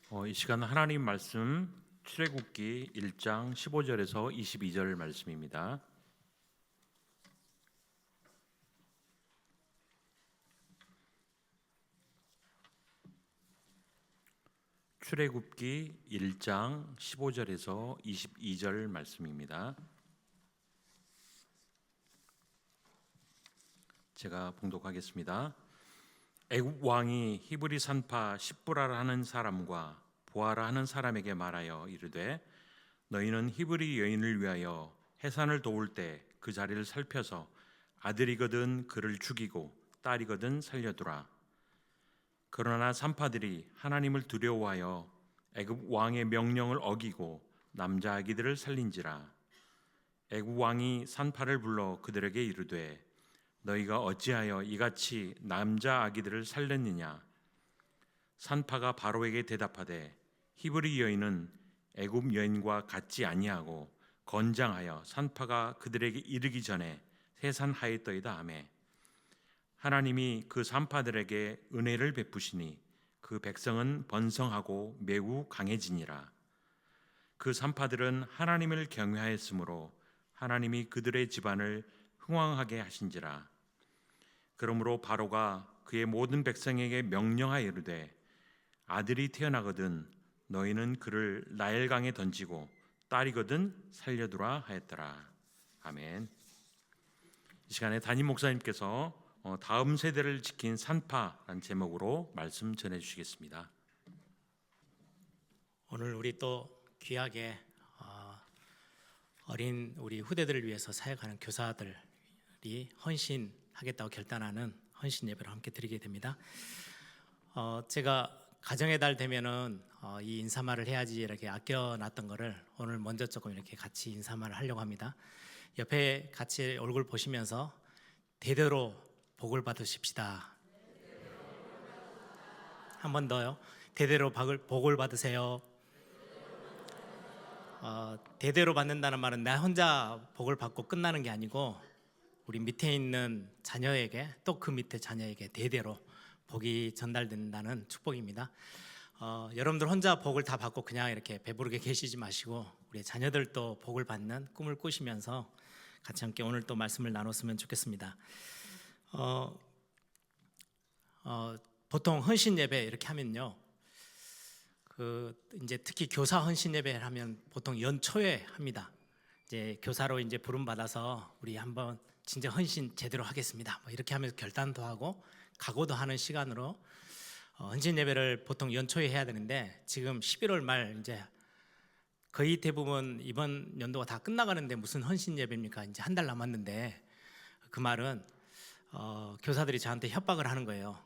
이 시간 하나님 말씀 출애굽기 1장 15절에서 22절 말씀입니다. 출애굽기 1장 15절에서 22절 말씀입니다. 제가 봉독하겠습니다. 애굽 왕이 히브리 산파 십부라라 하는 사람과 보아라 하는 사람에게 말하여 이르되 너희는 히브리 여인을 위하여 해산을 도울 때 그 자리를 살펴서 아들이거든 그를 죽이고 딸이거든 살려두라. 그러나 산파들이 하나님을 두려워하여 애굽 왕의 명령을 어기고 남자 아기들을 살린지라. 애굽 왕이 산파를 불러 그들에게 이르되 너희가 어찌하여 이같이 남자 아기들을 살렸느냐? 산파가 바로에게 대답하되 히브리 여인은 애굽 여인과 같지 아니하고 건장하여 산파가 그들에게 이르기 전에 해산하였더이다 하매 하나님이 그 산파들에게 은혜를 베푸시니 그 백성은 번성하고 매우 강해지니라. 그 산파들은 하나님을 경외하였으므로 하나님이 그들의 집안을 흥왕하게 하신지라. 그러므로 바로가 그의 모든 백성에게 명령하여 이르되 아들이 태어나거든 너희는 그를 나일강에 던지고 딸이거든 살려두라 하였더라. 아멘. 이 시간에 담임 목사님께서 다음 세대를 지킨 산파라는 제목으로 말씀 전해주시겠습니다. 오늘 우리 또 귀하게 어린 우리 후대들을 위해서 사역하는 교사들이 헌신하겠다고 결단하는 헌신 예배를 함께 드리게 됩니다. 제가 가정의 달 되면은 이 인사말을 해야지 이렇게 아껴놨던 거를 오늘 먼저 조금 이렇게 같이 인사말을 하려고 합니다. 옆에 같이 얼굴 보시면서 대대로 복을 받으십시다. 한 번 더요. 대대로 복을 받으세요. 대대로 받는다는 말은 나 혼자 복을 받고 끝나는 게 아니고 우리 밑에 있는 자녀에게 또 그 밑에 자녀에게 대대로 복이 전달된다는 축복입니다. 여러분들 혼자 복을 다 받고 그냥 이렇게 배부르게 계시지 마시고 우리 자녀들도 복을 받는 꿈을 꾸시면서 같이 함께 오늘 또 말씀을 나눴으면 좋겠습니다. 보통 헌신 예배 이렇게 하면요, 이제 특히 교사 헌신 예배를 하면 보통 연초에 합니다. 이제 교사로 이제 부름 받아서 우리 한번 진짜 헌신 제대로 하겠습니다. 뭐 이렇게 하면서 결단도 하고 각오도 하는 시간으로 헌신 예배를 보통 연초에 해야 되는데 지금 11월 말 이제 거의 대부분 이번 연도가 다 끝나가는데 무슨 헌신 예배입니까? 이제 한 달 남았는데 그 말은 교사들이 저한테 협박을 하는 거예요.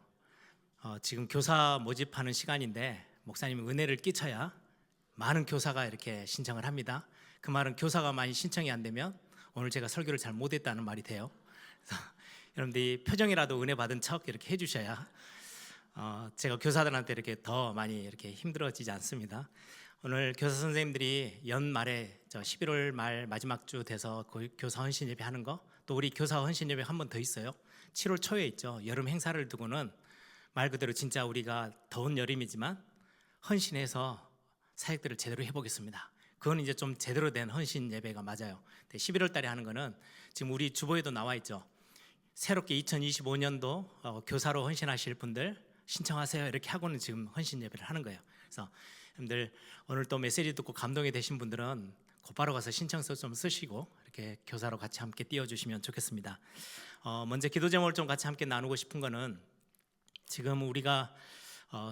지금 교사 모집하는 시간인데 목사님이 은혜를 끼쳐야 많은 교사가 이렇게 신청을 합니다. 그 말은 교사가 많이 신청이 안 되면 오늘 제가 설교를 잘 못했다는 말이 돼요. 그래서 여러분들이 표정이라도 은혜 받은 척 이렇게 해주셔야 제가 교사들한테 이렇게 더 많이 이렇게 힘들어지지 않습니다. 오늘 교사 선생님들이 연말에 11월 말 마지막 주 돼서 교사 헌신 예배 하는 거, 또 우리 교사 헌신 예배 한 번 더 있어요. 7월 초에 있죠. 여름 행사를 두고는 말 그대로 진짜 우리가 더운 여름이지만 헌신해서 사역들을 제대로 해보겠습니다. 그건 이제 좀 제대로 된 헌신 예배가 맞아요. 11월 달에 하는 거는 지금 우리 주보에도 나와 있죠. 새롭게 2025년도 교사로 헌신하실 분들 신청하세요. 이렇게 하고는 지금 헌신 예배를 하는 거예요. 그래서 여러분들 오늘 또 메시지 듣고 감동이 되신 분들은 곧바로 가서 신청서 좀 쓰시고 이렇게 교사로 같이 함께 띄워주시면 좋겠습니다. 먼저 기도 제목을 좀 같이 함께 나누고 싶은 거는 지금 우리가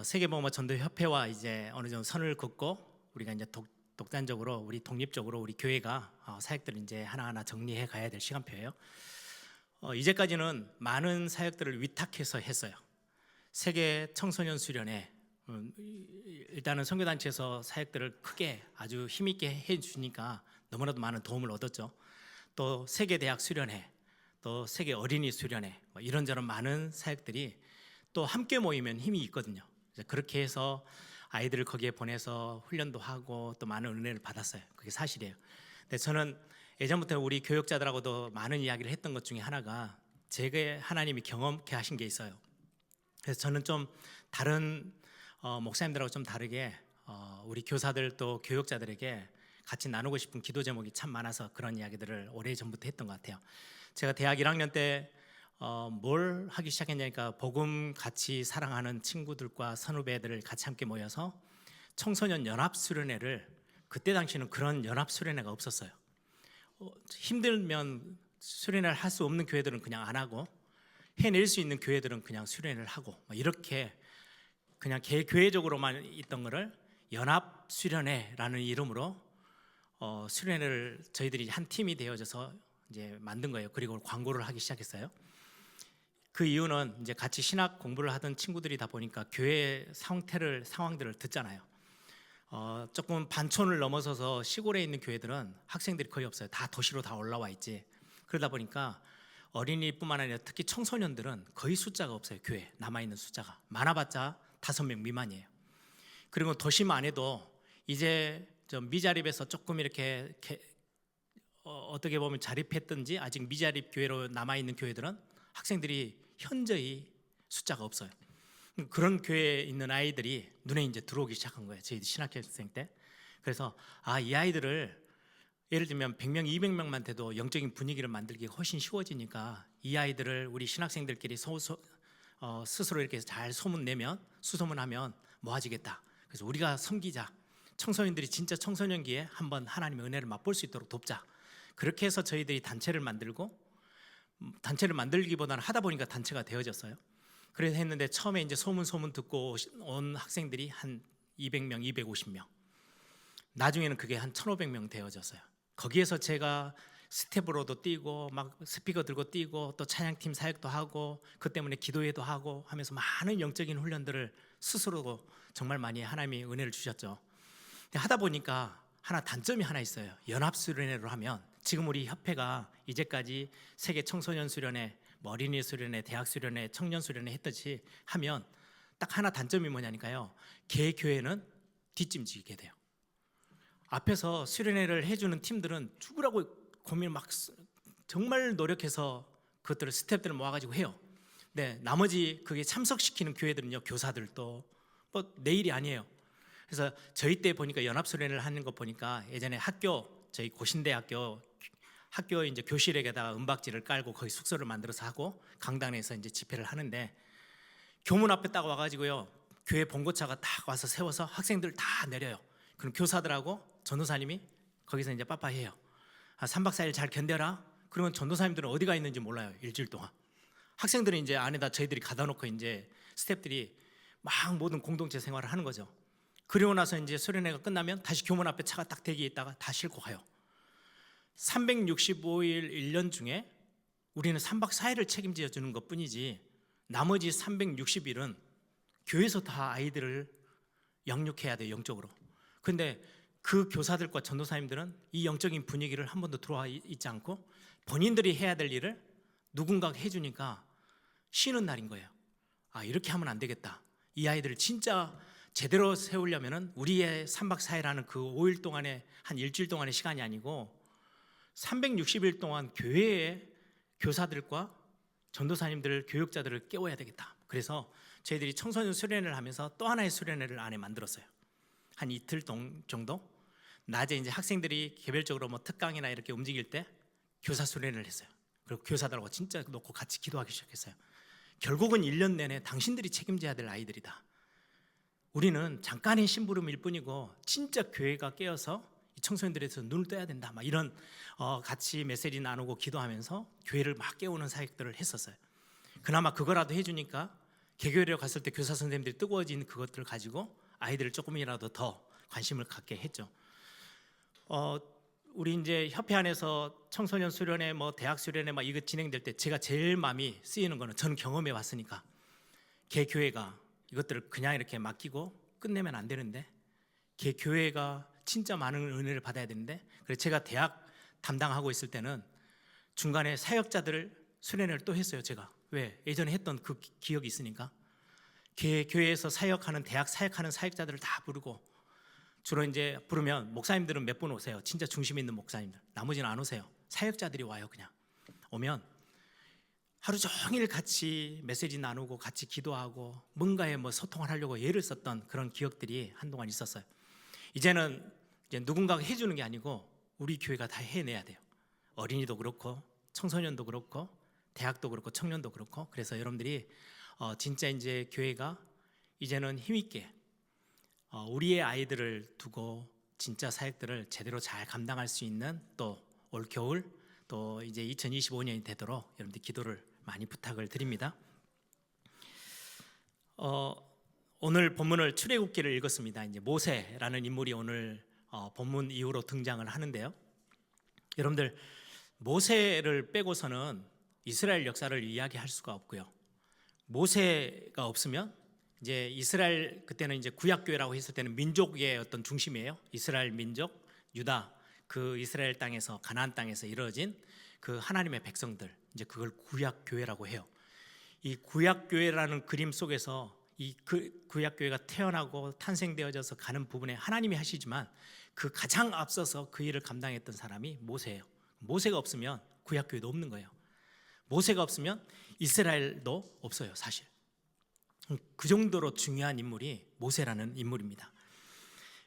세계복음화 전도협회와 이제 어느 정도 선을 긋고 우리가 이제 독단적으로 우리 독립적으로 우리 교회가 사역들을 이제 하나하나 정리해 가야 될 시간표예요. 이제까지는 많은 사역들을 위탁해서 했어요. 세계 청소년 수련회, 일단은 선교단체에서 사역들을 크게 아주 힘있게 해주니까 너무나도 많은 도움을 얻었죠. 또 세계대학 수련회, 또 세계 어린이 수련회, 이런저런 많은 사역들이 또 함께 모이면 힘이 있거든요. 그렇게 해서 아이들을 거기에 보내서 훈련도 하고 또 많은 은혜를 받았어요. 그게 사실이에요. 근데 저는 예전부터 우리 교육자들하고도 많은 이야기를 했던 것 중에 하나가 제게 하나님이 경험케 하신 게 있어요. 그래서 저는 좀 다른 목사님들하고 좀 다르게 우리 교사들 또 교육자들에게 같이 나누고 싶은 기도 제목이 참 많아서 그런 이야기들을 오래전부터 했던 것 같아요. 제가 대학 1학년 때 뭘 하기 시작했냐니까 복음 같이 사랑하는 친구들과 선후배들을 같이 함께 모여서 청소년 연합 수련회를, 그때 당시는 그런 연합 수련회가 없었어요. 힘들면 수련회를 할 수 없는 교회들은 그냥 안 하고, 해낼 수 있는 교회들은 그냥 수련회를 하고, 이렇게 그냥 교회적으로만 있던 거를 연합 수련회라는 이름으로 수련회를 저희들이 한 팀이 되어져서 이제 만든 거예요. 그리고 광고를 하기 시작했어요. 그 이유는 이제 같이 신학 공부를 하던 친구들이다 보니까 교회 상황들을 듣잖아요. 조금 반촌을 넘어서서 시골에 있는 교회들은 학생들이 거의 없어요. 다 도시로 다 올라와 있지. 그러다 보니까 어린이뿐만 아니라 특히 청소년들은 거의 숫자가 없어요. 교회 남아있는 숫자가 많아봤자 5명 미만이에요. 그리고 도시만 안 해도 이제 좀 미자립에서 조금 이렇게 어떻게 보면 자립했든지 아직 미자립 교회로 남아있는 교회들은 학생들이 현저히 숫자가 없어요. 그런 교회에 있는 아이들이 눈에 이제 들어오기 시작한 거예요. 저희 신학교생 때. 그래서 이 아이들을 예를 들면 100명, 200명만 돼도 영적인 분위기를 만들기가 훨씬 쉬워지니까 이 아이들을 우리 신학생들끼리 스스로 이렇게 잘 소문내면, 수소문하면 모아지겠다. 그래서 우리가 섬기자. 청소년들이 진짜 청소년기에 한번 하나님의 은혜를 맛볼 수 있도록 돕자. 그렇게 해서 저희들이 단체를 만들고, 단체를 만들기보다는 하다 보니까 단체가 되어졌어요. 그래서 했는데 처음에 이제 소문 듣고 온 학생들이 한 200명, 250명. 나중에는 그게 한 1,500명 되어졌어요. 거기에서 제가 스텝으로도 뛰고 막 스피커 들고 뛰고 또 찬양팀 사역도 하고 그 때문에 기도회도 하고 하면서 많은 영적인 훈련들을 스스로 정말 많이 하나님이 은혜를 주셨죠. 근데 하다 보니까 단점이 하나 있어요. 연합수련회로 하면 지금 우리 협회가 이제까지 세계 청소년 수련회, 어린이 수련회, 대학 수련회, 청년 수련회 했듯이 하면 딱 하나 단점이 뭐냐니까요. 개 교회는 뒷짐지게 돼요. 앞에서 수련회를 해주는 팀들은 죽으라고 고민 막 정말 노력해서 그것들을 스태프들을 모아가지고 해요. 네, 나머지 그게 참석시키는 교회들은요, 교사들도 뭐 내일이 아니에요. 그래서 저희 때 보니까 연합수련회를 하는 거 보니까 예전에 저희 고신대학교 학교 이제 교실에다가 은박지를 깔고 거기 숙소를 만들어서 하고 강당에서 이제 집회를 하는데 교문 앞에 딱 와가지고요, 교회 봉고차가 딱 와서 세워서 학생들 다 내려요. 그럼 교사들하고 전도사님이 거기서 이제 빠빠해요. 3박 4일 잘 견뎌라. 그러면 전도사님들은 어디가 있는지 몰라요. 일주일 동안. 학생들은 이제 안에다 저희들이 가다 놓고 이제 스태프들이 막 모든 공동체 생활을 하는 거죠. 그리고 나서 이제 수련회가 끝나면 다시 교문 앞에 차가 딱 대기해 있다가 다 싣고 가요. 365일 1년 중에 우리는 3박 4일을 책임져 주는 것 뿐이지 나머지 360일은 교회에서 다 아이들을 양육해야 돼요, 영적으로. 근데 그 교사들과 전도사님들은 이 영적인 분위기를 한 번도 들어와 있지 않고 본인들이 해야 될 일을 누군가가 해주니까 쉬는 날인 거예요. 이렇게 하면 안 되겠다. 이 아이들을 진짜 제대로 세우려면은 우리의 3박 4일 하는 그 5일 동안의 한 일주일 동안의 시간이 아니고 360일 동안 교회의 교사들과 전도사님들, 교육자들을 깨워야 되겠다. 그래서 저희들이 청소년 수련회를 하면서 또 하나의 수련회를 안에 만들었어요. 한 이틀 정도 낮에 이제 학생들이 개별적으로 뭐 특강이나 이렇게 움직일 때 교사 수련회를 했어요. 그리고 교사들하고 진짜 놓고 같이 기도하기 시작했어요. 결국은 1년 내내 당신들이 책임져야 될 아이들이다. 우리는 잠깐의 심부름일 뿐이고 진짜 교회가 깨어서 이 청소년들에서 눈을 떠야 된다. 막 이런 같이 메시지 나누고 기도하면서 교회를 막 깨우는 사역들을 했었어요. 그나마 그거라도 해주니까 개교회를 갔을 때 교사 선생님들이 뜨거워진 그것들을 가지고 아이들을 조금이라도 더 관심을 갖게 했죠. 우리 이제 협회 안에서 청소년 수련회, 뭐 대학 수련회 막 이거 진행될 때 제가 제일 마음이 쓰이는 거는 저는 경험해 왔으니까 개교회가 이것들을 그냥 이렇게 맡기고 끝내면 안 되는데 개교회가 진짜 많은 은혜를 받아야 되는데 그래서 제가 대학 담당하고 있을 때는 중간에 사역자들 수련회를 또 했어요. 제가 왜 예전에 했던 그 기억이 있으니까 교회에서 사역하는 대학 사역하는 사역자들을 다 부르고 주로 이제 부르면 목사님들은 몇 분 오세요. 진짜 중심 있는 목사님들. 나머지는 안 오세요. 사역자들이 와요. 그냥 오면 하루 종일 같이 메시지 나누고 같이 기도하고 뭔가에 뭐 소통을 하려고 애를 썼던 그런 기억들이 한동안 있었어요. 이제는 이제 누군가가 해주는 게 아니고 우리 교회가 다 해내야 돼요. 어린이도 그렇고 청소년도 그렇고 대학도 그렇고 청년도 그렇고. 그래서 여러분들이 진짜 이제 교회가 이제는 힘있게 우리의 아이들을 두고 진짜 사역들을 제대로 잘 감당할 수 있는, 또 올 겨울 또 이제 2025년이 되도록 여러분들 기도를 많이 부탁을 드립니다. 오늘 본문을 출애굽기를 읽었습니다. 이제 모세라는 인물이 오늘 본문 이후로 등장을 하는데요. 여러분들 모세를 빼고서는 이스라엘 역사를 이야기할 수가 없고요. 모세가 없으면 이제 이스라엘, 그때는 이제 구약교회라고 했을 때는 민족의 어떤 중심이에요. 이스라엘 민족, 유다, 그 이스라엘 땅에서, 가나안 땅에서 이루어진 그 하나님의 백성들, 이제 그걸 구약교회라고 해요. 이 구약교회라는 그림 속에서 이 구약교회가 태어나고 탄생되어져서 가는 부분에 하나님이 하시지만 그 가장 앞서서 그 일을 감당했던 사람이 모세예요. 모세가 없으면 구약교회도 없는 거예요. 모세가 없으면 이스라엘도 없어요, 사실. 그 정도로 중요한 인물이 모세라는 인물입니다.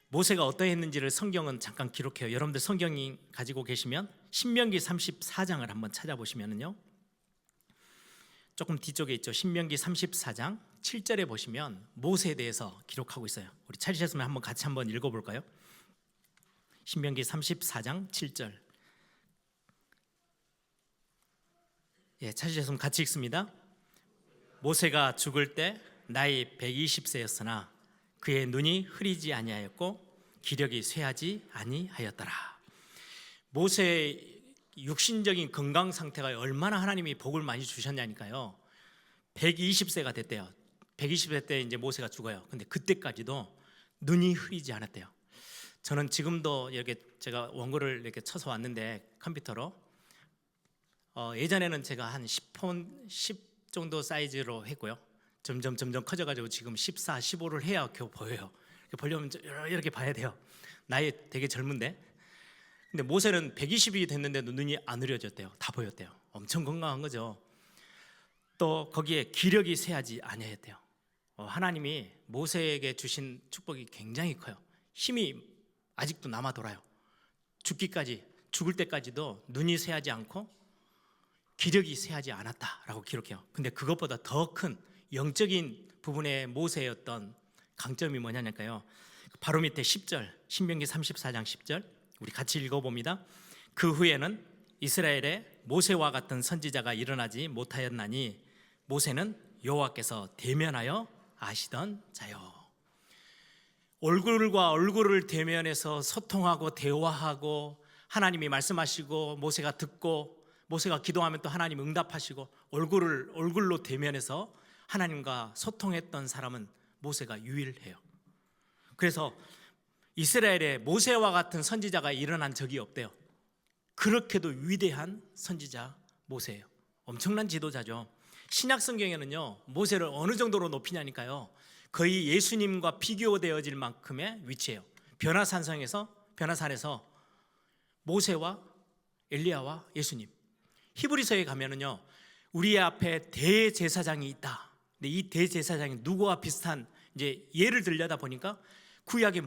모세가 어떠했는지를 성경은 잠깐 기록해요. 여러분들 성경이 가지고 계시면 신명기 34장을 한번 찾아보시면요, 조금 뒤쪽에 있죠. 신명기 34장 7절에 보시면 모세에 대해서 기록하고 있어요. 우리 찾으셨으면 한번 같이 한번 읽어볼까요? 신명기 34장 7절. 예, 찾으셨으면 같이 읽습니다. 모세가 죽을 때 나이 120세였으나 그의 눈이 흐리지 아니하였고 기력이 쇠하지 아니하였더라. 모세의 육신적인 건강 상태가 얼마나 하나님이 복을 많이 주셨냐니까요. 120세가 됐대요. 120세 때 이제 모세가 죽어요. 근데 그때까지도 눈이 흐리지 않았대요. 저는 지금도 이렇게 제가 원고를 이렇게 쳐서 왔는데 컴퓨터로 예전에는 제가 한 10 정도 사이즈로 했고요. 점점 커져가지고 지금 14, 15를 해야 겨우 보여요. 보려면 이렇게 봐야 돼요. 나이 되게 젊은데. 근데 모세는 120이 됐는데도 눈이 안 흐려졌대요. 다 보였대요. 엄청 건강한 거죠. 또 거기에 기력이 쇠하지 아니했대요. 하나님이 모세에게 주신 축복이 굉장히 커요. 힘이 아직도 남아 돌아요. 죽을 때까지도 눈이 쇠하지 않고 기력이 쇠하지 않았다라고 기록해요. 근데 그것보다 더 큰 영적인 부분의 모세의 어떤 강점이 뭐냐니까요. 바로 밑에 10절, 신명기 34장 10절 우리 같이 읽어봅니다. 그 후에는 이스라엘에 모세와 같은 선지자가 일어나지 못하였나니 모세는 여호와께서 대면하여 아시던 자요. 얼굴과 얼굴을 대면해서 소통하고 대화하고 하나님이 말씀하시고 모세가 듣고 모세가 기도하면 또 하나님 응답하시고 얼굴로 대면해서 하나님과 소통했던 사람은 모세가 유일해요. 그래서 이스라엘에 모세와 같은 선지자가 일어난 적이 없대요. 그렇게도 위대한 선지자 모세예요. 엄청난 지도자죠. 신약 성경에는요, 모세를 어느 정도로 높이냐니까요, 거의 예수님과 비교되어질 만큼의 위치예요. 변화산에서 모세와 엘리야와 예수님. 히브리서에 가면은요, 우리 앞에 대제사장이 있다. 근데 이 대제사장이 누구와 비슷한, 이제 예를 들려다 보니까 구약의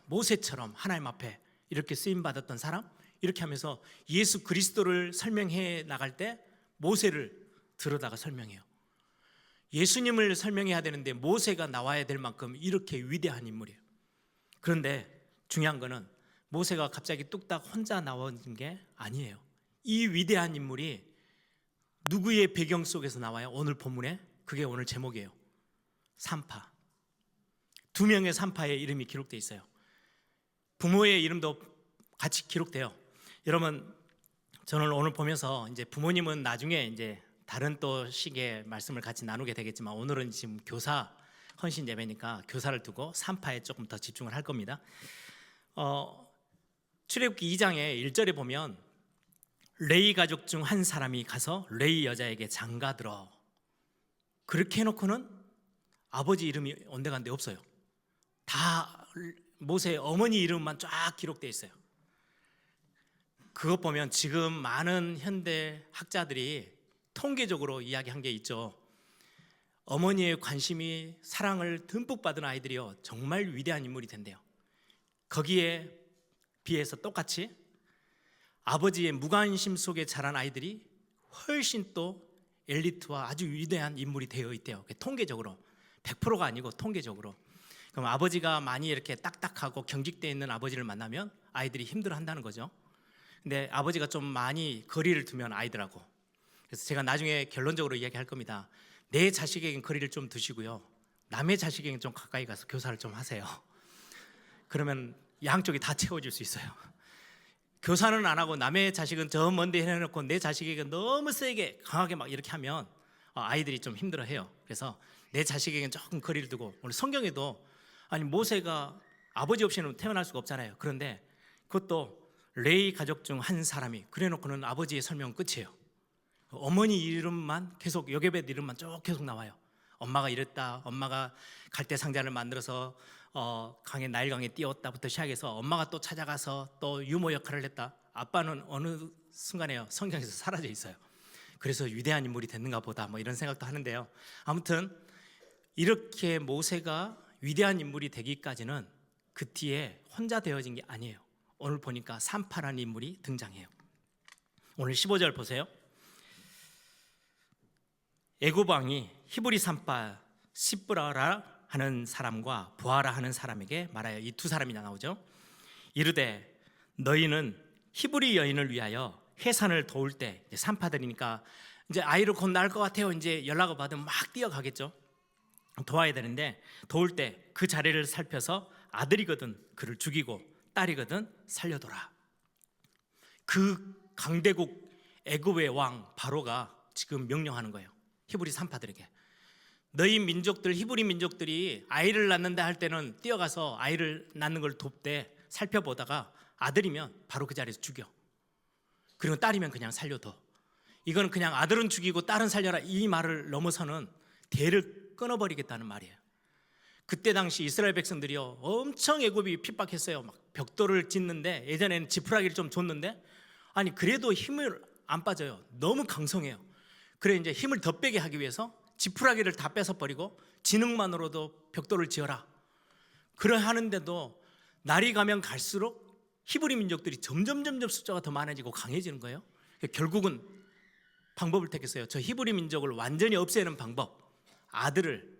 모세처럼 하나님 앞에 이렇게 쓰임 받았던 사람, 이렇게 하면서 예수 그리스도를 설명해 나갈 때 모세를 들어다가 설명해요. 예수님을 설명해야 되는데 모세가 나와야 될 만큼 이렇게 위대한 인물이에요. 그런데 중요한 거는 모세가 갑자기 뚝딱 혼자 나온 게 아니에요. 이 위대한 인물이 누구의 배경 속에서 나와요? 오늘 본문에 그게 오늘 제목이에요. 산파. 2명의 산파의 이름이 기록되어 있어요. 부모의 이름도 같이 기록돼요. 여러분, 저는 오늘 보면서 이제 부모님은 나중에 이제 다른 또 식의 말씀을 같이 나누게 되겠지만 오늘은 지금 교사 헌신 예배니까 교사를 두고 산파에 조금 더 집중을 할 겁니다. 출애굽기 2장의 1절에 보면 레위 가족 중 한 사람이 가서 레위 여자에게 장가들어. 그렇게 해놓고는 아버지 이름이 온데간데 없어요. 다 모세의 어머니 이름만 쫙 기록되어 있어요. 그것 보면 지금 많은 현대 학자들이 통계적으로 이야기한 게 있죠. 어머니의 관심이, 사랑을 듬뿍 받은 아이들이요, 정말 위대한 인물이 된대요. 거기에 비해서 똑같이 아버지의 무관심 속에 자란 아이들이 훨씬 또 엘리트와 아주 위대한 인물이 되어 있대요. 통계적으로 100%가 아니고 통계적으로. 그럼 아버지가 많이 이렇게 딱딱하고 경직되어 있는 아버지를 만나면 아이들이 힘들어한다는 거죠. 근데 아버지가 좀 많이 거리를 두면 아이들하고, 그래서 제가 나중에 결론적으로 이야기할 겁니다. 내 자식에겐 거리를 좀 두시고요, 남의 자식에겐 좀 가까이 가서 교사를 좀 하세요. 그러면 양쪽이 다 채워질 수 있어요. 교사는 안 하고 남의 자식은 저 먼데 해놓고 내 자식에게 너무 세게 강하게 막 이렇게 하면 아이들이 좀 힘들어해요. 그래서 내 자식에게는 조금 거리를 두고, 오늘 성경에도 아니 모세가 아버지 없이는 태어날 수가 없잖아요. 그런데 그것도 레위 가족 중 한 사람이 그래놓고는 아버지의 설명은 끝이에요. 어머니 이름만 계속, 요게벳 이름만 쭉 계속 나와요. 엄마가 이랬다, 엄마가 갈대 상자를 만들어서 나일강에 띄웠다부터 시작해서 엄마가 또 찾아가서 또 유모 역할을 했다. 아빠는 어느 순간에요 성경에서 사라져 있어요. 그래서 위대한 인물이 됐는가 보다 뭐 이런 생각도 하는데요. 아무튼 이렇게 모세가 위대한 인물이 되기까지는 그 뒤에 혼자 되어진 게 아니에요. 오늘 보니까 산파라는 인물이 등장해요. 오늘 15절 보세요. 애굽 왕이 히브리 산파 시브라라 하는 사람과 부하라 하는 사람에게 말하여, 이 두 사람이 나오죠. 이르되 너희는 히브리 여인을 위하여 해산을 도울 때, 산파들이니까 이제 아이를 곧 낳을 것 같아요. 이제 연락을 받으면 막 뛰어가겠죠. 도와야 되는데, 도울 때 그 자리를 살펴서 아들이거든 그를 죽이고 딸이거든 살려둬라. 그 강대국 애굽의 왕 바로가 지금 명령하는 거예요. 히브리 산파들에게, 너희 민족들, 히브리 민족들이 아이를 낳는다 할 때는 뛰어가서 아이를 낳는 걸 돕되 살펴보다가 아들이면 바로 그 자리에서 죽여. 그리고 딸이면 그냥 살려둬. 이건 그냥 아들은 죽이고 딸은 살려라 이 말을 넘어서는 대를 끊어버리겠다는 말이에요. 그때 당시 이스라엘 백성들이요 엄청 애굽이 핍박했어요. 막 벽돌을 짓는데, 예전에는 지푸라기를 좀 줬는데 아니 그래도 힘을 안 빠져요. 너무 강성해요. 그래 이제 힘을 더 빼게 하기 위해서 지푸라기를 다 뺏어버리고 진흙만으로도 벽돌을 지어라. 그래 하는데도 날이 가면 갈수록 히브리 민족들이 점점 숫자가 더 많아지고 강해지는 거예요. 결국은 방법을 택했어요. 저 히브리 민족을 완전히 없애는 방법, 아들을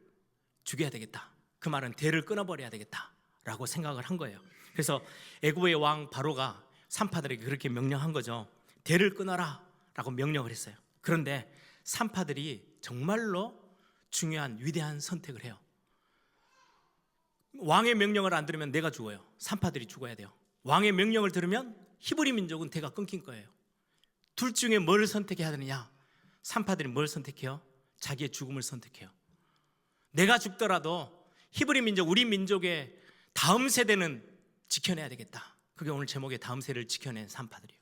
죽여야 되겠다. 그 말은 대를 끊어버려야 되겠다라고 생각을 한 거예요. 그래서 애굽의 왕 바로가 산파들에게 그렇게 명령한 거죠. 대를 끊어라 라고 명령을 했어요. 그런데 산파들이 정말로 중요한 위대한 선택을 해요. 왕의 명령을 안 들으면 내가 죽어요. 산파들이 죽어야 돼요. 왕의 명령을 들으면 히브리 민족은 대가 끊긴 거예요. 둘 중에 뭘 선택해야 되느냐? 산파들이 뭘 선택해요? 자기의 죽음을 선택해요. 내가 죽더라도 히브리 민족, 우리 민족의 다음 세대는 지켜내야 되겠다. 그게 오늘 제목의 다음 세대를 지켜낸 산파들이에요.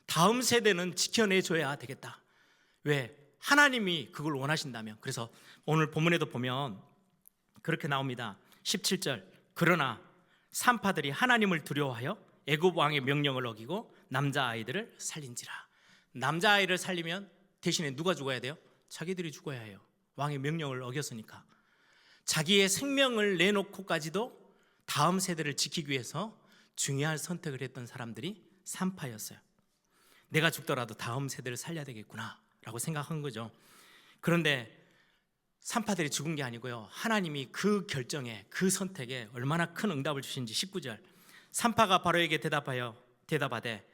다음 세대는 지켜내줘야 되겠다. 왜? 하나님이 그걸 원하신다면. 그래서 오늘 본문에도 보면 그렇게 나옵니다. 17절, 그러나 산파들이 하나님을 두려워하여 애굽 왕의 명령을 어기고 남자아이들을 살린지라. 남자아이를 살리면 대신에 누가 죽어야 돼요? 자기들이 죽어야 해요. 왕의 명령을 어겼으니까. 자기의 생명을 내놓고까지도 다음 세대를 지키기 위해서 중요한 선택을 했던 사람들이 산파였어요. 내가 죽더라도 다음 세대를 살려야 되겠구나 라고 생각한 거죠. 그런데 산파들이 죽은 게 아니고요, 하나님이 그 결정에, 그 선택에 얼마나 큰 응답을 주신지. 19절, 산파가 바로에게 대답하되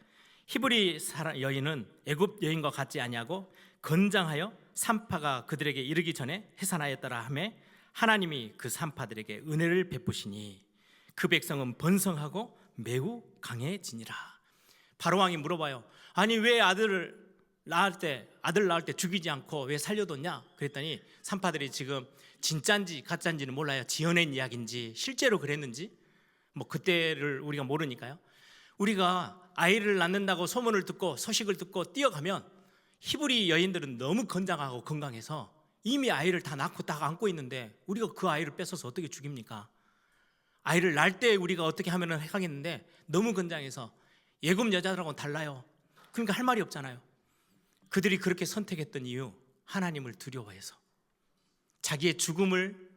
히브리 여인은 애굽 여인과 같지 아니하고 건장하여 산파가 그들에게 이르기 전에 해산하였더라 하며, 하나님이 그 산파들에게 은혜를 베푸시니 그 백성은 번성하고 매우 강해지니라. 바로 왕이 물어봐요. 아니 왜 아들 낳을 때 죽이지 않고 왜 살려뒀냐? 그랬더니 산파들이 지금 진짜인지 가짜인지는 몰라요. 지어낸 이야기인지 실제로 그랬는지 뭐 그때를 우리가 모르니까요. 우리가 아이를 낳는다고 소문을 듣고 소식을 듣고 뛰어가면 히브리 여인들은 너무 건장하고 건강해서 이미 아이를 다 낳고 딱 안고 있는데 우리가 그 아이를 뺏어서 어떻게 죽입니까? 아이를 낳을 때 우리가 어떻게 하면 해가겠는데 너무 건장해서 예굽 여자들하고는 달라요. 그러니까 할 말이 없잖아요. 그들이 그렇게 선택했던 이유, 하나님을 두려워해서. 자기의 죽음을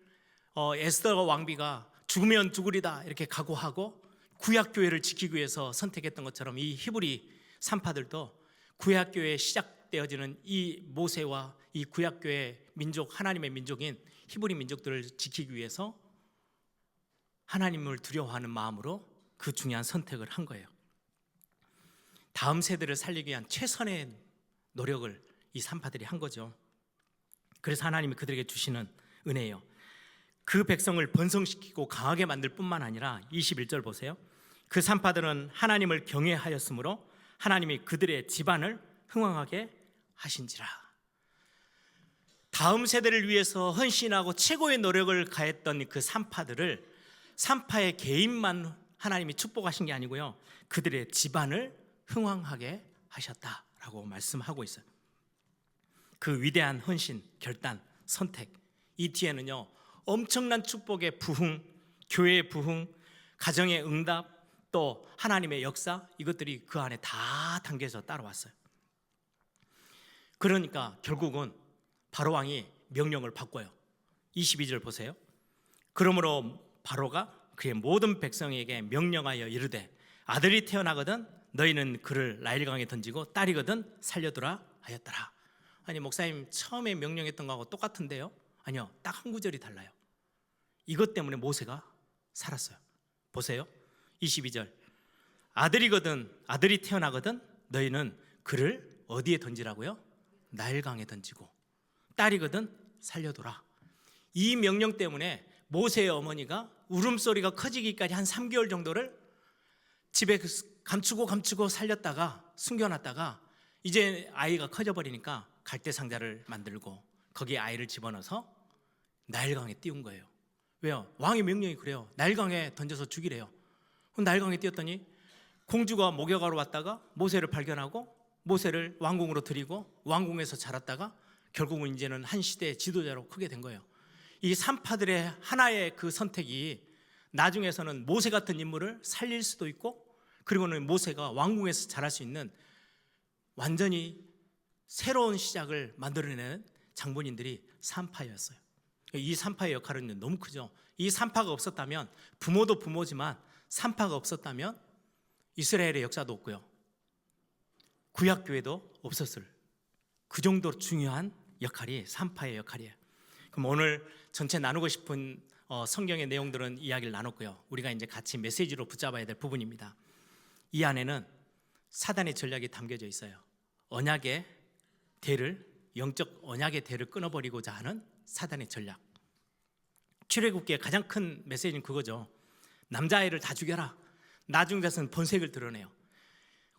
에스더가 왕비가 죽으면 죽으리다 이렇게 각오하고 구약교회를 지키기 위해서 선택했던 것처럼 이 히브리 산파들도 구약교회에 시작되어지는 이 모세와 이 구약교회 민족, 하나님의 민족인 히브리 민족들을 지키기 위해서 하나님을 두려워하는 마음으로 그 중요한 선택을 한 거예요. 다음 세대를 살리기 위한 최선의 노력을 이 산파들이 한 거죠. 그래서 하나님이 그들에게 주시는 은혜예요. 그 백성을 번성시키고 강하게 만들 뿐만 아니라 21절 보세요. 그 산파들은 하나님을 경외하였으므로 하나님이 그들의 집안을 흥왕하게 하신지라. 다음 세대를 위해서 헌신하고 최고의 노력을 가했던 그 산파들을 산파의 개인만 하나님이 축복하신 게 아니고요, 그들의 집안을 흥왕하게 하셨다라고 말씀하고 있어요. 그 위대한 헌신, 결단, 선택, 이 뒤에는요 엄청난 축복의 부흥, 교회의 부흥, 가정의 응답, 또 하나님의 역사, 이것들이 그 안에 다 담겨서 따라왔어요. 그러니까 결국은 바로왕이 명령을 바꿔요. 22절 보세요. 그러므로 바로가 그의 모든 백성에게 명령하여 이르되 아들이 태어나거든 너희는 그를 나일강에 던지고 딸이거든 살려두라 하였더라. 아니 목사님 처음에 명령했던 거하고 똑같은데요? 아니요, 딱 한 구절이 달라요. 이것 때문에 모세가 살았어요. 보세요. 22절. 아들이 태어나거든 너희는 그를 어디에 던지라고요? 나일강에 던지고 딸이거든 살려둬라. 이 명령 때문에 모세의 어머니가 울음소리가 커지기까지 한 3개월 정도를 집에 감추고 살렸다가 숨겨놨다가 이제 아이가 커져버리니까 갈대상자를 만들고 거기에 아이를 집어넣어서 나일강에 띄운 거예요. 왜요? 왕의 명령이 그래요. 나일강에 던져서 죽이래요. 그럼 나일강에 띄웠더니 공주가 목욕하러 왔다가 모세를 발견하고 모세를 왕궁으로 들이고 왕궁에서 자랐다가 결국은 이제는 한 시대의 지도자로 크게 된 거예요. 이 산파들의 하나의 그 선택이 나중에서는 모세 같은 인물을 살릴 수도 있고, 그리고는 모세가 왕궁에서 자랄 수 있는 완전히 새로운 시작을 만들어내는 장본인들이 산파였어요. 이 산파의 역할은 너무 크죠. 이 산파가 없었다면, 부모도 부모지만 산파가 없었다면 이스라엘의 역사도 없고요, 구약교회도 없었을, 그 정도로 중요한 역할이 산파의 역할이에요. 그럼 오늘 전체 나누고 싶은 성경의 내용들은 이야기를 나눴고요, 우리가 이제 같이 메시지로 붙잡아야 될 부분입니다. 이 안에는 사단의 전략이 담겨져 있어요. 언약의 대를, 영적 언약의 대를 끊어버리고자 하는 사단의 전략. 출애굽기의 가장 큰 메시지는 그거죠. 남자아이를 다 죽여라. 나중 가서는 번색을 드러내요.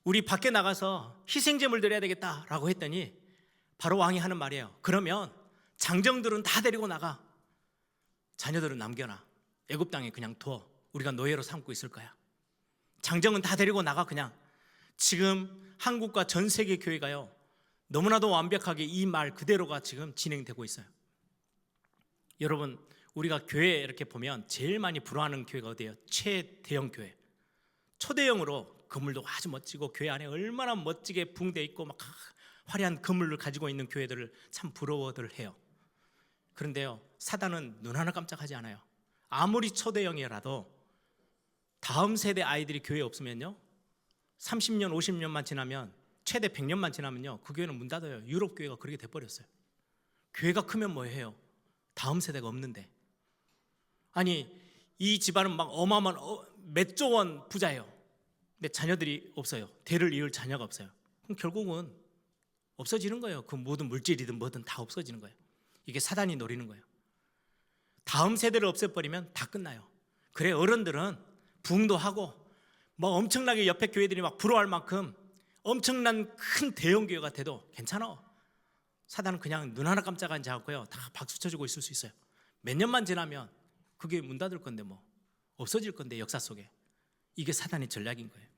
우리 밖에 나가서 희생제물 드려야 되겠다라고 했더니 바로 왕이 하는 말이에요. 그러면 장정들은 다 데리고 나가. 자녀들은 남겨놔. 애굽 땅에 그냥 둬. 우리가 노예로 삼고 있을 거야. 장정은 다 데리고 나가. 그냥 지금 한국과 전 세계 교회가요, 너무나도 완벽하게 이 말 그대로가 지금 진행되고 있어요. 여러분, 우리가 교회 이렇게 보면 제일 많이 부러워하는 교회가 어디예요? 최대형 교회. 초대형으로 건물도 아주 멋지고 교회 안에 얼마나 멋지게 붕대 있고 막 화려한 건물을 가지고 있는 교회들을 참 부러워들 해요. 그런데요, 사단은 눈 하나 깜짝하지 않아요. 아무리 초대형이라도 다음 세대 아이들이 교회에 없으면요, 30년 50년만 지나면, 최대 100년만 지나면요, 그 교회는 문 닫아요. 유럽 교회가 그렇게 돼버렸어요. 교회가 크면 뭐 해요? 다음 세대가 없는데. 아니 이 집안은 막 어마어마한 몇 조 원 부자예요. 근데 자녀들이 없어요. 대를 이을 자녀가 없어요. 그럼 결국은 없어지는 거예요. 그 모든 물질이든 뭐든 다 없어지는 거예요. 이게 사단이 노리는 거예요. 다음 세대를 없애버리면 다 끝나요. 그래 어른들은 부흥도 하고 막 엄청나게 옆에 교회들이 막 부러워할 만큼 엄청난 큰 대형 교회가 돼도 괜찮아. 사단은 그냥 눈 하나 깜짝하지 않고요, 다 박수 쳐주고 있을 수 있어요. 몇 년만 지나면 그게 문 닫을 건데, 뭐 없어질 건데, 역사 속에. 이게 사단의 전략인 거예요.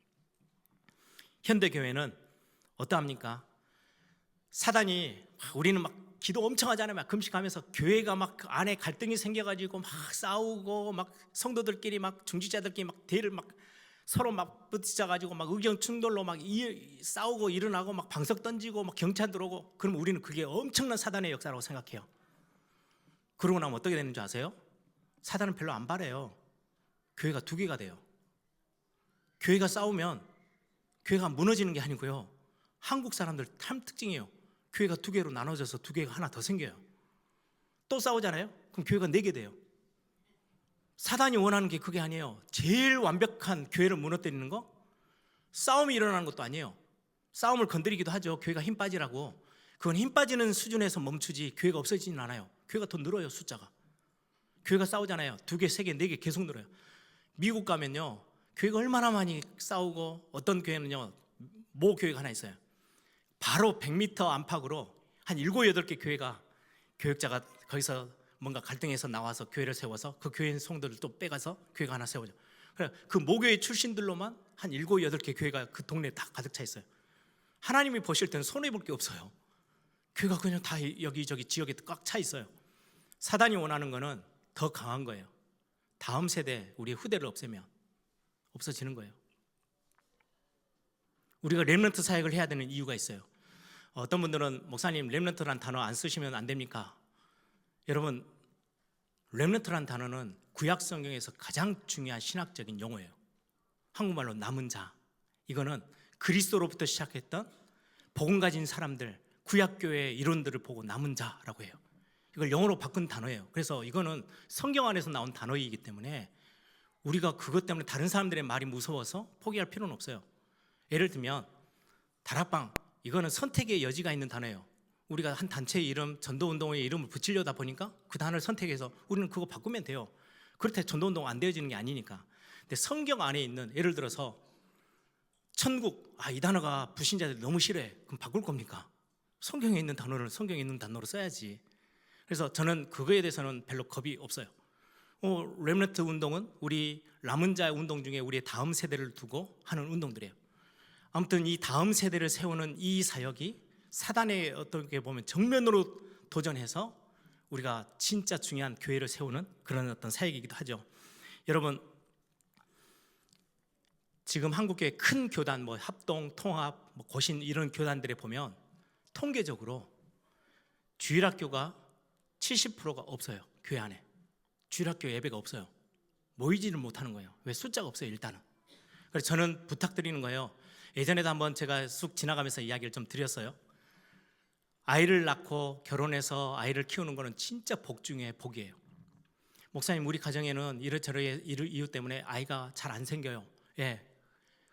현대 교회는 어떠합니까? 사단이 우리는 막 기도 엄청 하잖아요. 막 금식하면서 교회가 막 안에 갈등이 생겨가지고 막 싸우고 막 성도들끼리 막 중직자들끼리 막 대를 막 서로 막 부딪혀가지고 막 의견 충돌로 막 싸우고 일어나고 막 방석 던지고 막 경찰 들어오고, 그럼 우리는 그게 엄청난 사단의 역사라고 생각해요. 그러고 나면 어떻게 되는 줄 아세요? 사단은 별로 안 바래요. 교회가 두 개가 돼요. 교회가 싸우면 교회가 무너지는 게 아니고요. 한국 사람들 참 특징이에요. 교회가 두 개로 나눠져서 두 개가 하나 더 생겨요. 또 싸우잖아요. 그럼 교회가 네 개 돼요. 사단이 원하는 게 그게 아니에요. 제일 완벽한 교회를 무너뜨리는 거, 싸움이 일어나는 것도 아니에요. 싸움을 건드리기도 하죠. 교회가 힘 빠지라고. 그건 힘 빠지는 수준에서 멈추지 교회가 없어지진 않아요. 교회가 더 늘어요, 숫자가. 교회가 싸우잖아요. 두 개, 세 개, 네 개 계속 늘어요. 미국 가면요, 교회가 얼마나 많이 싸우고, 어떤 교회는요, 모 교회가 하나 있어요. 바로 100m 안팎으로 한 7, 8개 교회가, 교역자가 거기서 뭔가 갈등해서 나와서 교회를 세워서 그 교회 성도들 또 빼가서 교회가 하나 세워져. 그 모교회 출신들로만 한 7, 8개 교회가 그 동네에 다 가득 차 있어요. 하나님이 보실 때는 손해볼 게 없어요. 교회가 그냥 다 여기저기 지역에 꽉 차 있어요. 사단이 원하는 거는 더 강한 거예요. 다음 세대, 우리 후대를 없애면 없어지는 거예요. 우리가 렘넌트 사역을 해야 되는 이유가 있어요. 어떤 분들은 목사님 렘넌트란 단어 안 쓰시면 안 됩니까? 여러분, 렘넌트란 단어는 구약 성경에서 가장 중요한 신학적인 용어예요. 한국말로 남은 자. 이거는 그리스도로부터 시작했던 복음 가진 사람들, 구약교회의 이론들을 보고 남은 자라고 해요. 이걸 영어로 바꾼 단어예요. 그래서 이거는 성경 안에서 나온 단어이기 때문에 우리가 그것 때문에 다른 사람들의 말이 무서워서 포기할 필요는 없어요. 예를 들면 다락방, 이거는 선택의 여지가 있는 단어예요. 우리가 한 단체의 이름, 전도운동의 이름을 붙이려다 보니까 그 단어를 선택해서 우리는 그거 바꾸면 돼요. 그렇다고 전도운동 안 되어지는 게 아니니까. 근데 성경 안에 있는, 예를 들어서 천국, 이 단어가 불신자들이 너무 싫어해. 그럼 바꿀 겁니까? 성경에 있는 단어를 성경에 있는 단어로 써야지. 그래서 저는 그거에 대해서는 별로 겁이 없어요. 렘넌트 운동은 우리 남은 자의 운동 중에 우리의 다음 세대를 두고 하는 운동들이에요. 아무튼 이 다음 세대를 세우는 이 사역이 사단에 어떻게 보면 정면으로 도전해서 우리가 진짜 중요한 교회를 세우는 그런 어떤 사역이기도 하죠. 여러분, 지금 한국의 큰 교단, 합동, 통합, 고신 이런 교단들에 보면 통계적으로 주일학교가 70%가 없어요. 교회 안에 주일학교 예배가 없어요. 모이지를 못하는 거예요. 왜? 숫자가 없어요, 일단은. 그래서 저는 부탁드리는 거예요. 예전에도 한번 제가 쑥 지나가면서 이야기를 좀 드렸어요. 아이를 낳고 결혼해서 아이를 키우는 거는 진짜 복 중에 복이에요. 목사님, 우리 가정에는 이러저러 이유 때문에 아이가 잘 안 생겨요. 예,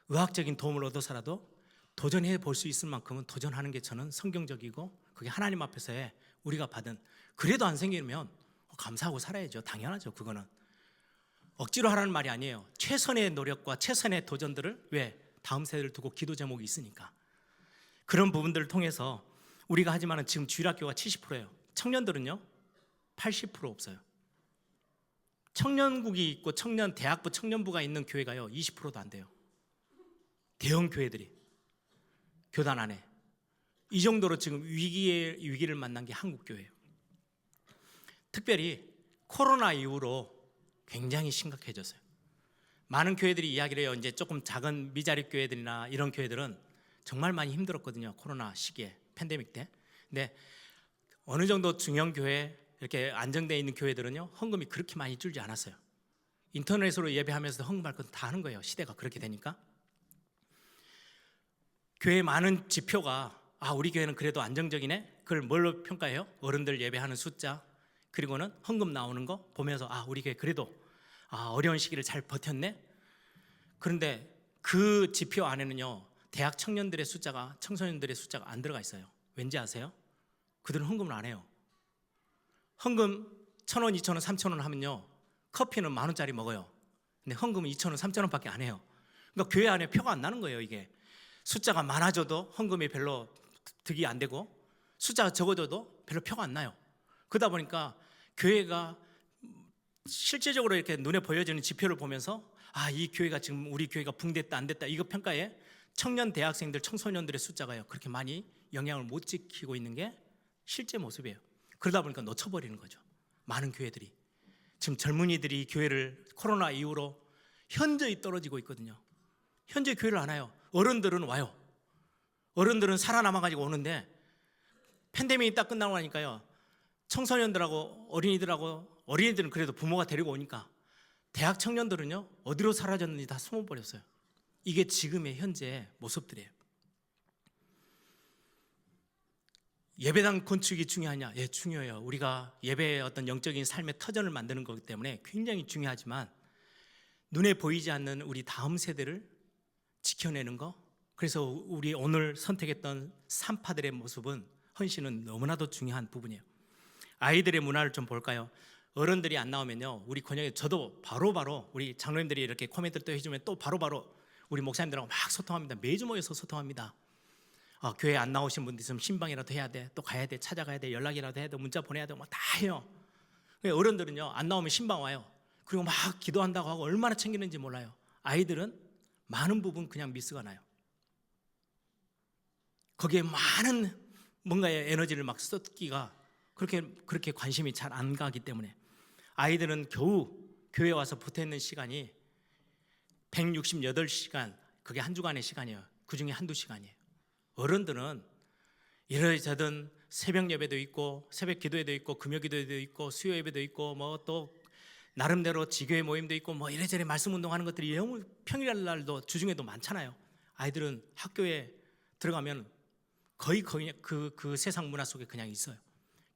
의학적인 도움을 얻어서라도 도전해 볼 수 있을 만큼은 도전하는 게 저는 성경적이고 그게 하나님 앞에서의 우리가 받은, 그래도 안 생기면 감사하고 살아야죠. 당연하죠. 그거는 억지로 하라는 말이 아니에요. 최선의 노력과 최선의 도전들을, 왜? 다음 세대를 두고 기도 제목이 있으니까. 그런 부분들을 통해서 우리가 하지만은 지금 주일학교가 70%예요. 청년들은요 80% 없어요. 청년국이 있고 청년 대학부 청년부가 있는 교회가요 20%도 안 돼요. 대형 교회들이 교단 안에 이 정도로 지금 위기를 만난 게 한국 교회예요. 특별히 코로나 이후로 굉장히 심각해졌어요. 많은 교회들이 이야기를 해요. 이제 조금 작은 미자립 교회들이나 이런 교회들은 정말 많이 힘들었거든요. 코로나 시기에, 팬데믹 때. 근데 어느 정도 중형 교회, 이렇게 안정되어 있는 교회들은요 헌금이 그렇게 많이 줄지 않았어요. 인터넷으로 예배하면서 헌금할 건 다 하는 거예요. 시대가 그렇게 되니까. 교회 많은 지표가 우리 교회는 그래도 안정적이네. 그걸 뭘로 평가해요? 어른들 예배하는 숫자, 그리고는 헌금 나오는 거 보면서 우리 교회 그래도 어려운 시기를 잘 버텼네. 그런데 그 지표 안에는요 대학 청년들의 숫자가, 청소년들의 숫자가 안 들어가 있어요. 왠지 아세요? 그들은 헌금을 안 해요. 헌금 1,000원, 2,000원, 3,000원 하면요 커피는 10,000원짜리 먹어요. 근데 헌금은 2,000원, 3,000원밖에 안 해요. 그러니까 교회 안에 표가 안 나는 거예요. 이게 숫자가 많아져도 헌금이 별로 득이 안 되고, 숫자가 적어져도 별로 표가 안 나요. 그러다 보니까 교회가 실제적으로 이렇게 눈에 보여지는 지표를 보면서 이 교회가 지금 우리 교회가 붕됐다 안 됐다 이거 평가에 청년 대학생들, 청소년들의 숫자가요 그렇게 많이 영향을 못 지키고 있는 게 실제 모습이에요. 그러다 보니까 놓쳐버리는 거죠. 많은 교회들이 지금 젊은이들이 교회를 코로나 이후로 현저히 떨어지고 있거든요. 현재 교회를 안 와요. 어른들은 와요. 어른들은 살아남아가지고 오는데 팬데믹이 딱 끝나고 나니까요 청소년들하고 어린이들은 그래도 부모가 데리고 오니까 대학 청년들은요 어디로 사라졌는지 다 숨어버렸어요. 이게 지금의 현재 모습들이에요. 예배당 건축이 중요하냐? 예, 중요해요. 우리가 예배의 어떤 영적인 삶의 터전을 만드는 거기 때문에 굉장히 중요하지만 눈에 보이지 않는 우리 다음 세대를 지켜내는 거, 그래서 우리 오늘 선택했던 산파들의 모습은, 헌신은 너무나도 중요한 부분이에요. 아이들의 문화를 좀 볼까요? 어른들이 안 나오면요, 우리 권역에 저도 바로바로 우리 장로님들이 이렇게 코멘트를 또 해주면 또 바로바로 우리 목사님들하고 막 소통합니다. 매주 모여서 소통합니다. 교회 안 나오신 분들 있으면 신방이라도 해야 돼, 또 가야 돼, 찾아가야 돼, 연락이라도 해야 돼, 문자 보내야 돼, 뭐 다 해요. 어른들은요, 안 나오면 신방 와요. 그리고 막 기도한다고 하고 얼마나 챙기는지 몰라요. 아이들은 많은 부분 그냥 미스가 나요. 거기에 많은 뭔가의 에너지를 막 쏟기가 그렇게 관심이 잘 안 가기 때문에 아이들은 겨우 교회 와서 붙어 있는 시간이 168시간, 그게 한 주간의 시간이에요. 그 중에 한두 시간이에요. 어른들은 이러저든 새벽 예배도 있고 새벽 기도회도 있고 금요 기도회도 있고 수요 예배도 있고 뭐 또 나름대로 지교회 모임도 있고 뭐 이래저래 말씀 운동하는 것들이 너무 평일 날도 주중에도 많잖아요. 아이들은 학교에 들어가면 거의 그 세상 문화 속에 그냥 있어요.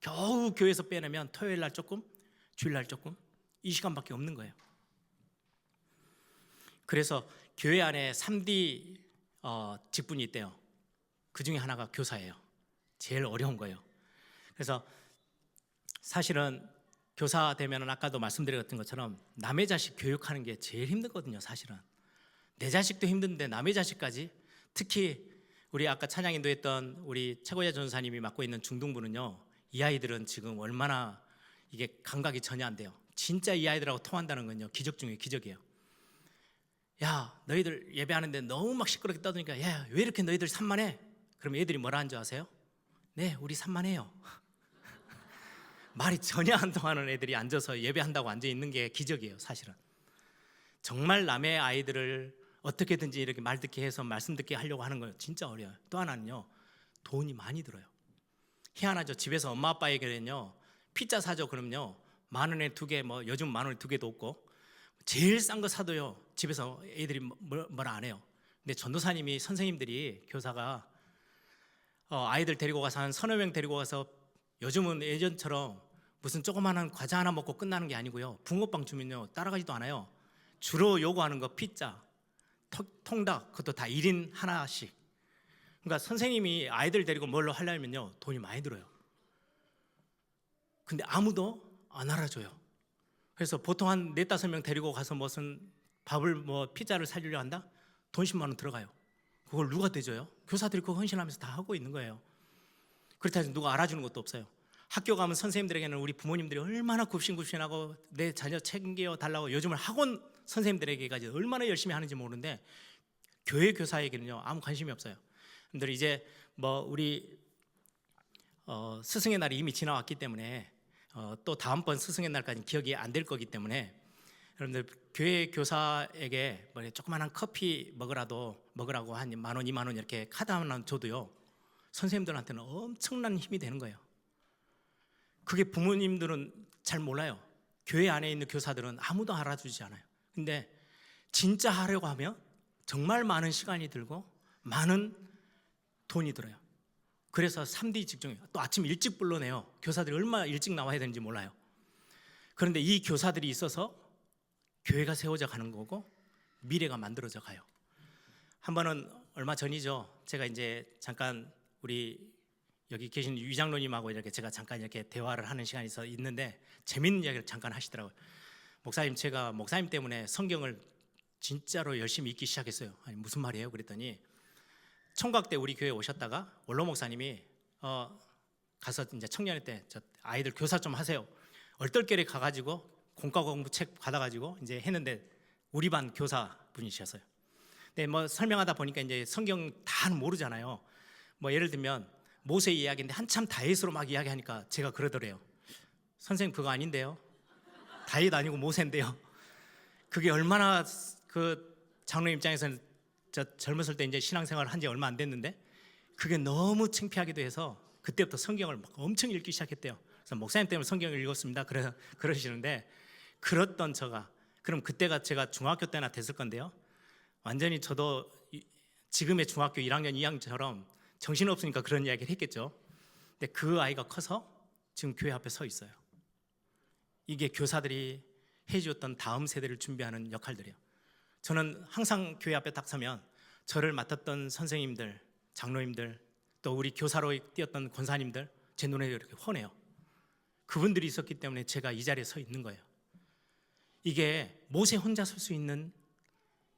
겨우 교회에서 빼내면 토요일 날 조금, 주일 날 조금, 이 시간밖에 없는 거예요. 그래서 교회 안에 3D 직분이 있대요. 그 중에 하나가 교사예요. 제일 어려운 거예요. 그래서 사실은 교사 되면은 아까도 말씀드렸던 것처럼 남의 자식 교육하는 게 제일 힘들거든요. 사실은 내 자식도 힘든데 남의 자식까지, 특히 우리 아까 찬양인도 했던 우리 최고야 전사님이 맡고 있는 중등부는요, 이 아이들은 지금 얼마나 이게 감각이 전혀 안 돼요. 진짜 이 아이들하고 통한다는 건요, 기적 중에 기적이에요. 야, 너희들 예배하는데 너무 막 시끄럽게 떠드니까, 야, 왜 이렇게 너희들 산만해? 그럼 애들이 뭐라 하는 줄 아세요? 네, 우리 산만해요. 말이 전혀 안 통하는 애들이 앉아서 예배한다고 앉아 있는 게 기적이에요. 사실은 정말 남의 아이들을 어떻게든지 이렇게 말 듣게 해서 말씀 듣게 하려고 하는 거예요. 진짜 어려워요. 또 하나는요, 돈이 많이 들어요. 희한하죠. 집에서 엄마 아빠에게는요, 피자 사줘 그러면요, 10,000원에 2개, 뭐 요즘 10,000원에 2개도 없고, 제일 싼 거 사도요 집에서 애들이 뭐라 안 해요. 근데 전도사님이, 선생님들이, 교사가 아이들 데리고 가서 한 3-4명 데리고 가서, 요즘은 예전처럼 무슨 조그마한 과자 하나 먹고 끝나는 게 아니고요, 붕어빵 주면요 따라가지도 않아요. 주로 요구하는 거 피자, 통닭, 그것도 다 1인 하나씩. 그러니까 선생님이 아이들 데리고 뭘로 하려면요 돈이 많이 들어요. 근데 아무도 안 알아줘요. 그래서 보통 한 4-5명 데리고 가서 무슨 밥을 뭐 피자를 사주려 한다? 돈 10만 원 들어가요. 그걸 누가 대줘요? 교사들이 그거 헌신하면서 다 하고 있는 거예요. 그렇다 해서 누가 알아주는 것도 없어요. 학교 가면 선생님들에게는 우리 부모님들이 얼마나 굽신굽신하고 내 자녀 챙겨 달라고, 요즘은 학원 선생님들에게까지 얼마나 열심히 하는지 모르는데 교회 교사에게는요 아무 관심이 없어요. 여러분들 이제 뭐 우리 스승의 날이 이미 지나왔기 때문에 또 다음번 스승의 날까지 기억이 안 될 거기 때문에, 여러분들 교회 교사에게 뭐 조그마한 커피 먹으라고 한 10,000원, 20,000원 이렇게 카드 하나 줘도요, 선생님들한테는 엄청난 힘이 되는 거예요. 그게 부모님들은 잘 몰라요. 교회 안에 있는 교사들은 아무도 알아주지 않아요. 근데 진짜 하려고 하면 정말 많은 시간이 들고 많은 돈이 들어요. 그래서 3D 직종이에요. 또 아침 일찍 불러내요. 교사들이 얼마나 일찍 나와야 되는지 몰라요. 그런데 이 교사들이 있어서 교회가 세워져 가는 거고 미래가 만들어져 가요. 한 번은 얼마 전이죠. 제가 이제 잠깐 우리 여기 계신 위장로님하고 이렇게 제가 잠깐 이렇게 대화를 하는 시간이 있는데 재밌는 이야기를 잠깐 하시더라고요. 목사님, 제가 목사님 때문에 성경을 진짜로 열심히 읽기 시작했어요. 아니 무슨 말이에요? 그랬더니 총각 때 우리 교회 오셨다가 원로 목사님이 가서 이제 청년회 때 저 아이들 교사 좀 하세요. 얼떨결에 가가지고 공과 공부 책 받아가지고 이제 했는데 우리 반 교사 분이셨어요. 근데 뭐 설명하다 보니까 이제 성경 다 모르잖아요. 뭐 예를 들면 모세 이야기인데 한참 다윗으로 막 이야기하니까 제가 그러더래요. 선생님 그거 아닌데요. 다윗 아니고 모세인데요. 그게 얼마나 그 장로 입장에서는 저 젊었을 때 이제 신앙생활을 한 지 얼마 안 됐는데 그게 너무 창피하기도 해서 그때부터 성경을 막 엄청 읽기 시작했대요. 그래서 목사님 때문에 성경을 읽었습니다. 그러시는데 그랬던 저가, 그럼 그때가 제가 중학교 때나 됐을 건데요. 완전히 저도 지금의 중학교 1학년 2학년처럼 정신없으니까 그런 이야기를 했겠죠. 근데 그 아이가 커서 지금 교회 앞에 서 있어요. 이게 교사들이 해주었던 다음 세대를 준비하는 역할들이에요. 저는 항상 교회 앞에 딱 서면 저를 맡았던 선생님들, 장로님들, 또 우리 교사로 뛰었던 권사님들 제 눈에 이렇게 훤해요. 그분들이 있었기 때문에 제가 이 자리에 서 있는 거예요. 이게 모세 혼자 설 수 있는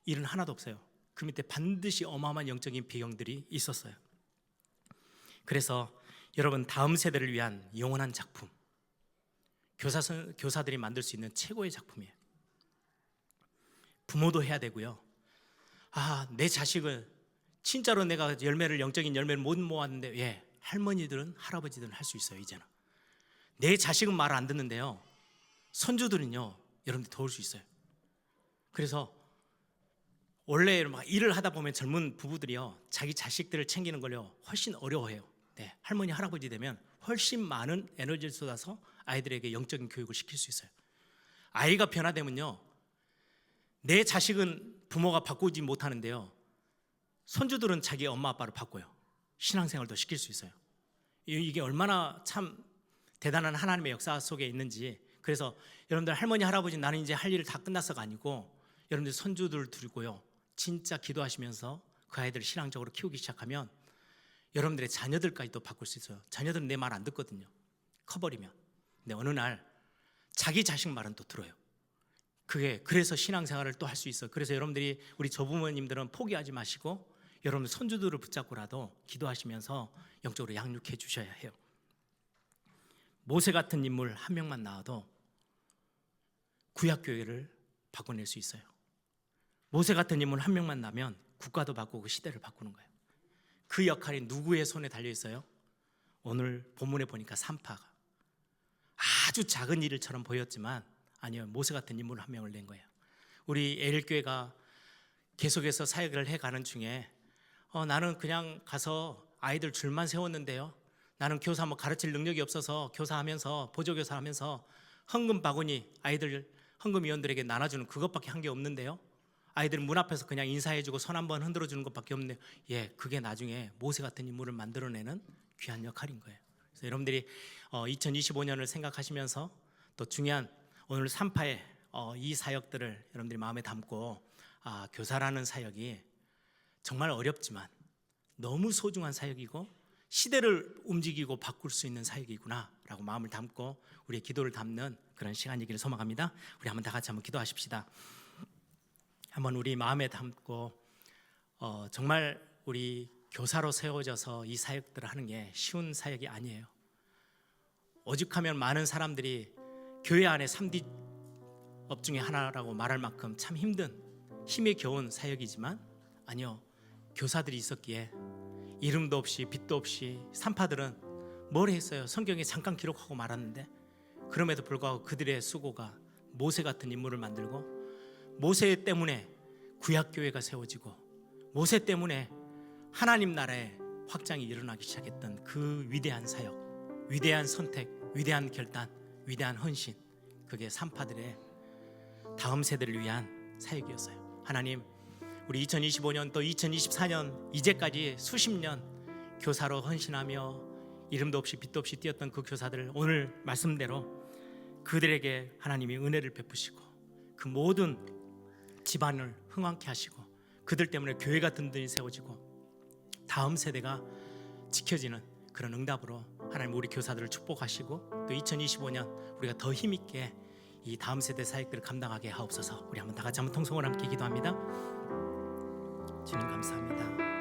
일은 하나도 없어요. 그 밑에 반드시 어마어마한 영적인 배경들이 있었어요. 그래서 여러분, 다음 세대를 위한 영원한 작품, 교사들이 만들 수 있는 최고의 작품이에요. 부모도 해야 되고요. 내 자식을 진짜로 내가 영적인 열매를 못 모았는데, 할머니들은 할아버지들은 할 수 있어요. 이제는 내 자식은 말을 안 듣는데요, 손주들은요 여러분들 도울 수 있어요. 그래서 원래 막 일을 하다 보면 젊은 부부들이요 자기 자식들을 챙기는 걸요 훨씬 어려워해요. 할머니 할아버지 되면 훨씬 많은 에너지를 쏟아서 아이들에게 영적인 교육을 시킬 수 있어요. 아이가 변화되면요, 내 자식은 부모가 바꾸지 못하는데요, 손주들은 자기 엄마 아빠를 바꿔요. 신앙생활도 시킬 수 있어요. 이게 얼마나 참 대단한 하나님의 역사 속에 있는지. 그래서 여러분들, 할머니 할아버지 나는 이제 할 일 다 끝났어가 아니고, 여러분들 손주들 두고요 진짜 기도하시면서 그 아이들을 신앙적으로 키우기 시작하면 여러분들의 자녀들까지도 바꿀 수 있어요. 자녀들은 내 말 안 듣거든요, 커버리면. 근데 어느 날 자기 자식 말은 또 들어요. 그래서 신앙생활을 또 할 수 있어요. 그래서 여러분들이, 우리 조부모님들은 포기하지 마시고 여러분 손주들을 붙잡고라도 기도하시면서 영적으로 양육해 주셔야 해요. 모세 같은 인물 한 명만 나와도 구약교회를 바꿔낼 수 있어요. 모세 같은 인물 한 명만 나면 국가도 바꾸고 시대를 바꾸는 거예요. 그 역할이 누구의 손에 달려 있어요? 오늘 본문에 보니까 산파가 아주 작은 일처럼 보였지만 아니요, 모세 같은 인물 한 명을 낸 거예요. 우리 에일교회가 계속해서 사역을 해가는 중에 나는 그냥 가서 아이들 줄만 세웠는데요, 나는 교사 가르칠 능력이 없어서 교사하면서 보조교사하면서 헌금 바구니 아이들 헌금위원들에게 나눠주는 그것밖에 한 게 없는데요, 아이들 문 앞에서 그냥 인사해주고 손 한번 흔들어주는 것밖에 없는데, 그게 나중에 모세 같은 인물을 만들어내는 귀한 역할인 거예요. 그래서 여러분들이 2025년을 생각하시면서 또 중요한 오늘 3파의 이 사역들을 여러분들이 마음에 담고, 교사라는 사역이 정말 어렵지만 너무 소중한 사역이고 시대를 움직이고 바꿀 수 있는 사역이구나 라고 마음을 담고 우리의 기도를 담는 그런 시간이기를 소망합니다. 우리 한번 다 같이 한번 기도하십시다. 한번 우리 마음에 담고, 정말 우리 교사로 세워져서 이 사역들을 하는 게 쉬운 사역이 아니에요. 오죽하면 많은 사람들이 교회 안에 3D 업 중에 하나라고 말할 만큼 참 힘든, 힘에 겨운 사역이지만, 아니요, 교사들이 있었기에 이름도 없이 빛도 없이 산파들은 뭘 했어요? 성경에 잠깐 기록하고 말았는데, 그럼에도 불구하고 그들의 수고가 모세 같은 인물을 만들고, 모세 때문에 구약교회가 세워지고, 모세 때문에 하나님 나라의 확장이 일어나기 시작했던 그 위대한 사역, 위대한 선택, 위대한 결단, 위대한 헌신, 그게 산파들의 다음 세대를 위한 사역이었어요. 하나님, 우리 2025년 또 2024년 이제까지 수십 년 교사로 헌신하며 이름도 없이 빛도 없이 뛰었던 그 교사들, 오늘 말씀대로 그들에게 하나님이 은혜를 베푸시고 그 모든 집안을 흥왕케 하시고 그들 때문에 교회가 든든히 세워지고 다음 세대가 지켜지는 그런 응답으로 하나님 우리 교사들을 축복하시고, 또 2025년 우리가 더 힘있게 이 다음 세대 사역들을 감당하게 하옵소서. 우리 한번 다 같이 한번 통성으로 함께 기도합니다. 주님 감사합니다.